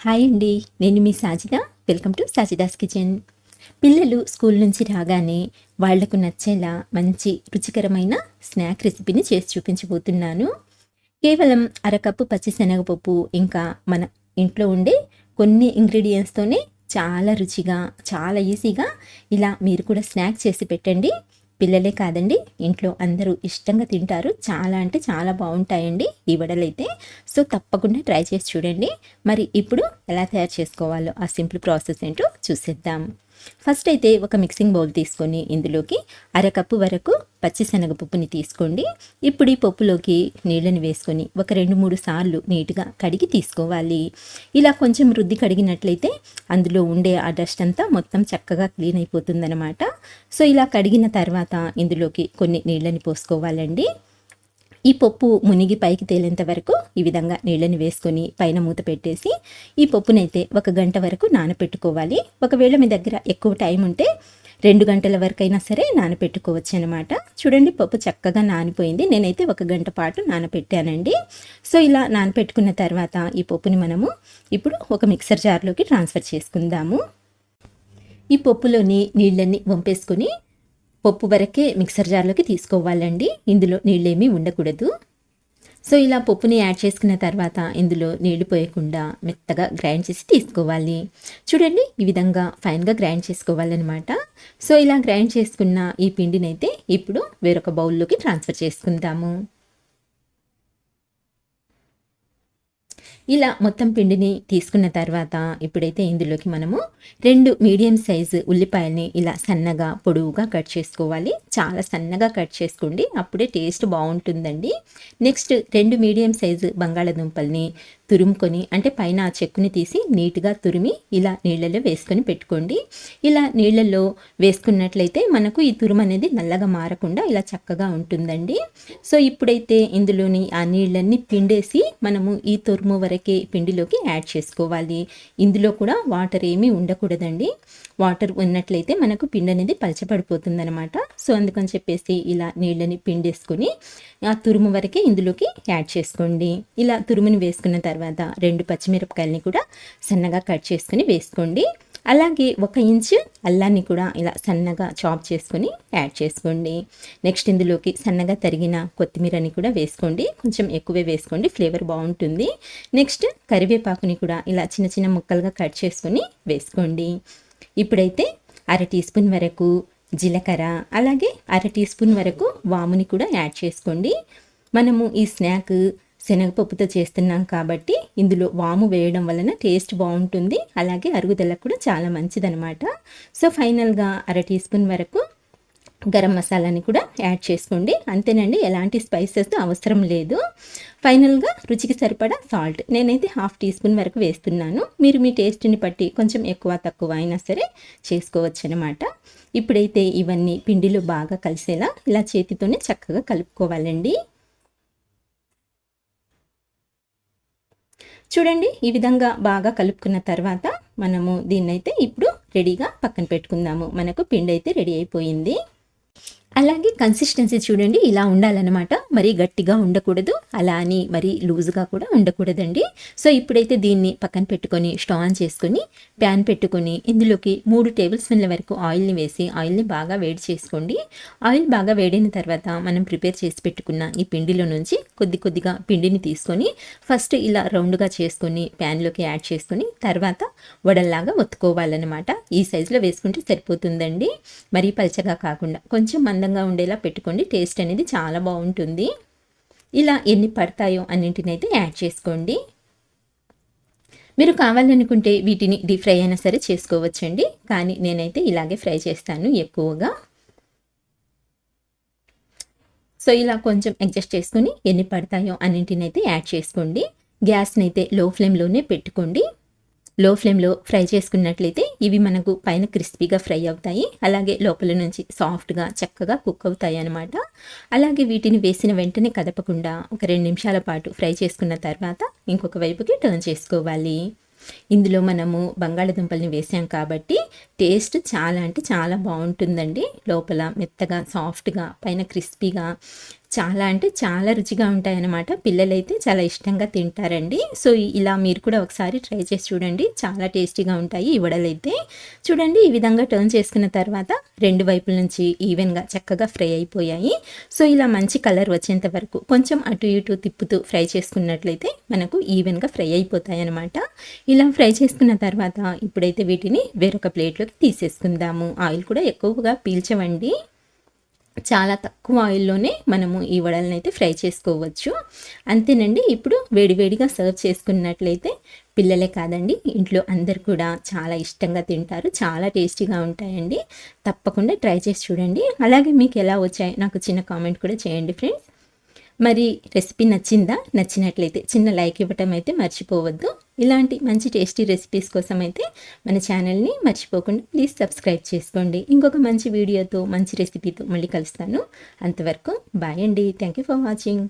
Hi అండి, నేను మీ Sajida. Welcome to Sajida's kitchen. పిల్లలు స్కూల్ నుంచి రాగానే వాళ్లకు నచ్చేలా మంచి రుచికరమైన స్నాక్ రెసిపీని చేసి చూపించబోతున్నాను. కేవలం అరకప్పు పచ్చిశనగపప్పు ఇంకా మన ఇంట్లో ఉండే కొన్ని ఇంగ్రీడియంట్స్తోనే చాలా రుచిగా, చాలా ఈజీగా ఇలా మీరు కూడా స్నాక్ చేసి పెట్టండి. పిల్లలే కాదండి, ఇంట్లో అందరూ ఇష్టంగా తింటారు. చాలా అంటే చాలా బాగుంటాయండి ఈ వడలైతే. సో తప్పకుండా ట్రై చేసి చూడండి. మరి ఇప్పుడు ఎలా తయారు చేసుకోవాలో ఆ సింపుల్ ప్రాసెస్ ఏంటో చూసేద్దాం. ఫస్ట్ అయితే ఒక మిక్సింగ్ బౌల్ తీసుకొని ఇందులోకి అరకప్పు వరకు పచ్చిశనగపప్పుని తీసుకోండి. ఇప్పుడు ఈ పప్పులోకి నీళ్ళని వేసుకొని ఒక 2-3 సార్లు నీట్గా కడిగి తీసుకోవాలి. ఇలా కొంచెం రుద్ది కడిగినట్లయితే అందులో ఉండే ఆ డస్ట్ అంతా మొత్తం చక్కగా క్లీన్ అయిపోతుందన్నమాట. సో ఇలా కడిగిన తర్వాత ఇందులోకి కొన్ని నీళ్ళని పోసుకోవాలండి. ఈ పప్పు మునిగి పైకి తేలేంత వరకు ఈ విధంగా నీళ్ళని వేసుకొని పైన మూత పెట్టేసి ఈ పప్పునైతే 1 గంట వరకు నానపెట్టుకోవాలి. ఒకవేళ మీ దగ్గర ఎక్కువ టైం ఉంటే 2 గంటల వరకైనా సరే నానపెట్టుకోవచ్చు అనమాట. చూడండి, పప్పు చక్కగా నానిపోయింది. నేనైతే 1 గంట పాటు నానపెట్టానండి. సో ఇలా నానపెట్టుకున్న తర్వాత ఈ పప్పుని మనము ఇప్పుడు ఒక మిక్సర్ జార్లోకి ట్రాన్స్ఫర్ చేసుకుందాము. ఈ పప్పులోని నీళ్ళని వంపేసుకొని పప్పు వరకే మిక్సర్ జార్లోకి తీసుకోవాలండి. ఇందులో నీళ్ళేమీ ఉండకూడదు. సో ఇలా పప్పుని యాడ్ చేసుకున్న తర్వాత ఇందులో నీళ్లు పోయకుండా మెత్తగా గ్రైండ్ చేసి తీసుకోవాలి. చూడండి, ఈ విధంగా ఫైన్గా గ్రైండ్ చేసుకోవాలన్నమాట. సో ఇలా గ్రైండ్ చేసుకున్న ఈ పిండినైతే ఇప్పుడు వేరొక బౌల్లోకి ట్రాన్స్ఫర్ చేసుకుందాము. ఇలా మొత్తం పిండిని తీసుకున్న తర్వాత ఇప్పుడైతే ఇందులోకి మనము 2 మీడియం సైజు ఉల్లిపాయల్ని ఇలా సన్నగా పొడవుగా కట్ చేసుకోవాలి. చాలా సన్నగా కట్ చేసుకోండి, అప్పుడే టేస్ట్ బాగుంటుందండి. నెక్స్ట్ 2 మీడియం సైజు బంగాళాదుంపల్ని తురుముకొని, అంటే పైన ఆ చెక్కుని తీసి నీట్గా తురిమి ఇలా నీళ్ళలో వేసుకొని పెట్టుకోండి. ఇలా నీళ్ళల్లో వేసుకున్నట్లయితే మనకు ఈ తురుము అనేది నల్లగా మారకుండా ఇలా చక్కగా ఉంటుందండి. సో ఇప్పుడైతే ఇందులోని ఆ నీళ్ళన్నీ పిండేసి మనము ఈ తురుము వరకే పిండిలోకి యాడ్ చేసుకోవాలి. ఇందులో కూడా వాటర్ ఏమీ ఉండకూడదండి. వాటర్ ఉన్నట్లయితే మనకు పిండి అనేది పలచబడిపోతుందనమాట. సో అందుకని చెప్పేసి ఇలా నీళ్ళని పిండేసుకొని ఆ తురుము వరకే ఇందులోకి యాడ్ చేసుకోండి. ఇలా తురుముని వేసుకున్న తర్వాత 2 పచ్చిమిరపకాయలని కూడా సన్నగా కట్ చేసుకొని వేసుకోండి. అలాగే 1 ఇంచు అల్లాన్ని కూడా ఇలా సన్నగా చాప్ చేసుకొని యాడ్ చేసుకోండి. నెక్స్ట్ ఇందులోకి సన్నగా తరిగిన కొత్తిమీరని కూడా వేసుకోండి. కొంచెం ఎక్కువే వేసుకోండి, ఫ్లేవర్ బాగుంటుంది. నెక్స్ట్ కరివేపాకుని కూడా ఇలా చిన్న చిన్న ముక్కలుగా కట్ చేసుకొని వేసుకోండి. ఇప్పుడైతే 1/2 టీ స్పూన్ వరకు జీలకర్ర, అలాగే 1/2 టీ స్పూన్ వరకు వాముని కూడా యాడ్ చేసుకోండి. మనము ఈ స్నాక్ శనగపప్పుతో చేస్తున్నాం కాబట్టి ఇందులో వాము వేయడం వలన టేస్ట్ బాగుంటుంది, అలాగే అరుగుదలకు కూడా చాలా మంచిదనమాట. సో ఫైనల్గా 1/2 టీ స్పూన్ వరకు గరం మసాలాని కూడా యాడ్ చేసుకోండి. అంతేనండి, ఎలాంటి స్పైసెస్ అవసరం లేదు. ఫైనల్గా రుచికి సరిపడా సాల్ట్ నేనైతే 1/2 టీ స్పూన్ వరకు వేస్తున్నాను. మీరు మీ టేస్ట్ని బట్టి కొంచెం ఎక్కువ తక్కువ అయినా సరే చేసుకోవచ్చు అనమాట. ఇప్పుడైతే ఇవన్నీ పిండిలో బాగా కలిసేలా ఇలా చేతితోనే చక్కగా కలుపుకోవాలండి. చూడండి, ఈ విధంగా బాగా కలుపుకున్న తర్వాత మనము దీన్నైతే ఇప్పుడు రెడీగా పక్కన పెట్టుకుందాము. మనకు పిండి అయితే రెడీ అయిపోయింది. అలాగే కన్సిస్టెన్సీ చూడండి, ఇలా ఉండాలన్నమాట. మరీ గట్టిగా ఉండకూడదు, అలా అని మరీ లూజ్గా కూడా ఉండకూడదండి. సో ఇప్పుడైతే దీన్ని పక్కన పెట్టుకొని స్టవ్ ఆన్ చేసుకొని ప్యాన్ పెట్టుకొని ఇందులోకి 3 టేబుల్ స్పూన్ల వరకు ఆయిల్ని వేసి ఆయిల్ని బాగా వేడి చేసుకోండి. ఆయిల్ బాగా వేడిన తర్వాత మనం ప్రిపేర్ చేసి పెట్టుకున్న ఈ పిండిలో నుంచి కొద్ది కొద్దిగా పిండిని తీసుకొని ఫస్ట్ ఇలా రౌండ్గా చేసుకొని ప్యాన్లోకి యాడ్ చేసుకొని తర్వాత వడల్లాగా ఒత్తుకోవాలన్నమాట. ఈ సైజులో వేసుకుంటే సరిపోతుందండి. మరీ పల్చగా కాకుండా కొంచెం మందంగా ఉండేలా పెట్టుకోండి. టేస్ట్ అనేది చాలా బాగుంటుంది. ఇలా ఎన్ని పడతాయో అన్నింటినైతే యాడ్ చేసుకోండి. మీరు కావాలనుకుంటే వీటిని డీప్ ఫ్రై అయినా సరే చేసుకోవచ్చండి, కానీ నేనైతే ఇలాగే ఫ్రై చేస్తాను ఎక్కువగా. సో ఇలా కొంచెం అడ్జస్ట్ చేసుకొని ఎన్ని పడతాయో అన్నింటినైతే యాడ్ చేసుకోండి. గ్యాస్ని అయితే లో ఫ్లేమ్లోనే పెట్టుకోండి. లో ఫ్లేమ్లో ఫ్రై చేసుకున్నట్లయితే ఇవి మనకు పైన క్రిస్పీగా ఫ్రై అవుతాయి, అలాగే లోపల నుంచి సాఫ్ట్గా చక్కగా కుక్ అవుతాయి అన్నమాట. అలాగే వీటిని వేసిన వెంటనే కదపకుండా ఒక 2 నిమిషాల పాటు ఫ్రై చేసుకున్న తర్వాత ఇంకొక వైపుకి టర్న్ చేసుకోవాలి. ఇందులో మనము బంగాళాదుంపల్ని వేసాం కాబట్టి టేస్ట్ చాలా అంటే చాలా బాగుంటుందండి. లోపల మెత్తగా సాఫ్ట్గా, పైన క్రిస్పీగా చాలా అంటే చాలా రుచిగా ఉంటాయన్నమాట. పిల్లలైతే చాలా ఇష్టంగా తింటారండి. సో, ఇలా మీరు కూడా ఒకసారి ట్రై చేసి చూడండి. చాలా టేస్టీగా ఉంటాయి ఈ వడలైతే. చూడండి ఈ విధంగా టర్న్ చేసుకున్న తర్వాత 2 వైపుల నుంచి ఈవెన్‌గా చక్కగా ఫ్రై అయిపోయాయి. సో, ఇలా మంచి కలర్ వచ్చేంత వరకు కొంచెం అటు ఇటు తిప్పుతూ ఫ్రై చేసుకున్నట్లయితే మనకు ఈవెన్‌గా ఫ్రై అయిపోతాయన్నమాట. ఇలా ఫ్రై చేసుకున్న తర్వాత ఇప్పుడైతే వీటిని వేరొక ప్లేట్‌లోకి తీసేసుకుందాము. ఆయిల్ కూడా ఎక్కువగా పీల్చవండి. చాలా తక్కువ ఆయిల్‌లోనే మనము ఈ వడలనైతే ఫ్రై చేసుకోవచ్చు. అంతేనండి. ఇప్పుడు వేడివేడిగా సర్వ్ చేసుకున్నట్లయితే పిల్లలే కాదండి, ఇంట్లో అందరూ కూడా చాలా ఇష్టంగా తింటారు. చాలా టేస్టీగా ఉంటాయండి. తప్పకుండా ట్రై చేసి చూడండి. అలాగే మీకు ఎలా వచ్చాయో నాకు చిన్న కామెంట్ కూడా చేయండి ఫ్రెండ్స్. మరి రెసిపీ నచ్చిందా? నచ్చినట్లయితే చిన్న లైక్ ఇవ్వటం అయితే మర్చిపోవద్దు. ఇలాంటి మంచి టేస్టీ రెసిపీస్ కోసం అయితే మన ఛానల్‌ని మర్చిపోకుండా ప్లీజ్ సబ్స్క్రైబ్ చేసుకోండి. ఇంకొక మంచి వీడియోతో, మంచి రెసిపీతో మళ్ళీ కలుస్తాను. అంతవరకు బాయ్ అండి. Thank you for watching.